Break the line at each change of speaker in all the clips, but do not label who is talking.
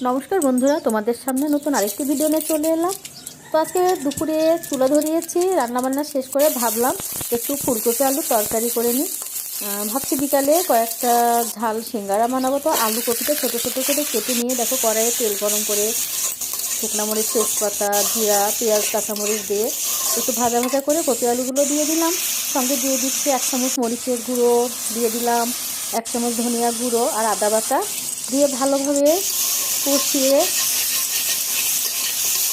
নমস্কার বন্ধুরা, তোমাদের সামনে নতুন আরেকটি ভিডিও নিয়ে চলে এলাম। তো আজকে দুপুরে চুলা ধরিয়েছি, রান্নাবান্না শেষ করে ভাবলাম একটু ফুলকপি আলু তরকারি করে নিই। ভাবছি বিকালে কয়েকটা ঝাল সিঙ্গারা বানাবো। তো আলু কপিটা ছোটো ছোটো করে কেটে নিয়ে দেখো কড়াইয়ে তেল গরম করে শুকনো মরিচ, তেজপাতা, জিরা, পেঁয়াজ, কাঁচামরিচ দিয়ে একটু ভাজা ভাজা করে কপি আলুগুলো দিয়ে দিলাম। সঙ্গে দিয়ে দিচ্ছি 1 চামচ মরিচের গুঁড়ো, দিয়ে দিলাম 1 চামচ ধনিয়া গুঁড়ো আর আদা বাটা দিয়ে ভালোভাবে কষিয়ে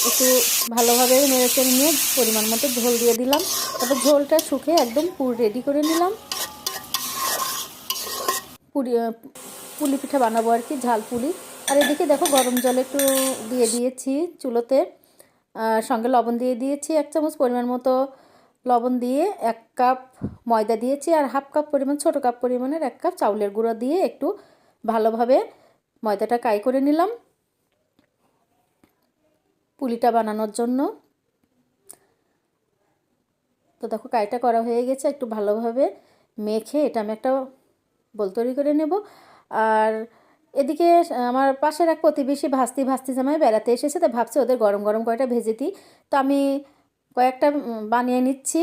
একটু ভালোভাবে নেড়েচেড়ে নিয়ে পরিমাণ মতো ঝোল দিয়ে দিলাম। তারপর ঝোলটা শুকিয়ে একদম পুর রেডি করে নিলাম। পুলি পিঠা বানাবো আর কি, ঝাল পুলি। আর এদিকে দেখো গরম জল একটু দিয়ে দিয়েছি চুলোতে, সঙ্গে লবণ দিয়ে দিয়েছি 1 চামচ পরিমাণ মতো লবণ দিয়ে 1 কাপ ময়দা দিয়েছি আর হাফ কাপ পরিমাণ, ছোটো কাপ পরিমাণের 1 কাপ চাউলের গুঁড়ো দিয়ে একটু ভালোভাবে ময়দাটা কাই করে নিলাম পুলিটা বানানোর জন্য। তো দেখো কাইটা করা হয়ে গেছে, একটু ভালোভাবে মেখে এটা আমি একটা বোল তৈরি করে নেব। আর এদিকে আমার পাশের এক প্রতিবেশী ভাস্তি জামাই বেড়াতে এসেছে, তো ভাবছি ওদের গরম গরম কয়টা ভেজে দিই। তো আমি কয়েকটা বানিয়ে নিচ্ছি।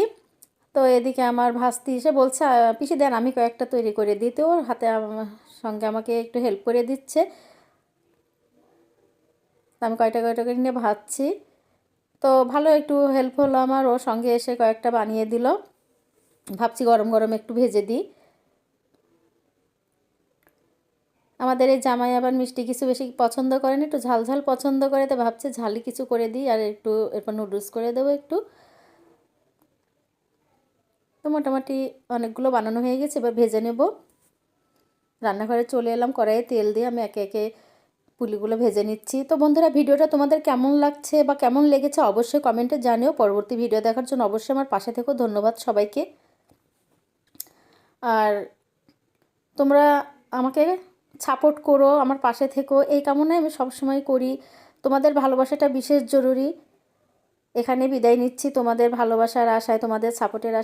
তো এদিকে আমার ভাস্তি এসে বলছে, পিসি দেন আমি কয়েকটা তৈরি করে দিই। তো ওর হাতে সঙ্গে আমাকে একটু হেল্প করে দিচ্ছে। আমি কয়টা কয়টা করে নিয়ে ভাজছি। তো ভালো একটু হেল্প হলো আমার, ওর সঙ্গে এসে কয়েকটা বানিয়ে দিল। ভাবছি গরম গরম একটু ভেজে দিই। আমাদের এই জামাই আবার মিষ্টি কিছু বেশি পছন্দ করেন, একটু ঝাল ঝাল পছন্দ করে। তো ভাবছি ঝালই কিছু করে দিই আর একটু এরপর নুডলস করে দেবো একটু। তো মোটামুটি অনেকগুলো বানানো হয়ে গেছে, এবার ভেজে নেব। রান্নাঘরে চলে এলাম, কড়াইয়ে তেল দিয়ে আমি একে একে পুলিগুলো ভেজে নিচ্ছি। তো বন্ধুরা, ভিডিওটা তোমাদের কেমন লাগছে বা কেমন লেগেছে অবশ্যই কমেন্টে জানিও। পরবর্তী ভিডিও দেখার জন্য অবশ্যই আমার পাশে থেকো। ধন্যবাদ সবাইকে। আর তোমরা আমাকে সাপোর্ট করো, আমার পাশে থেকো, এই কামনায় আমি সবসময় করি। তোমাদের ভালোবাসাটা বিশেষ জরুরি। এখানে বিদায় নিচ্ছি তোমাদের ভালোবাসার আশায়, তোমাদের সাপোর্টের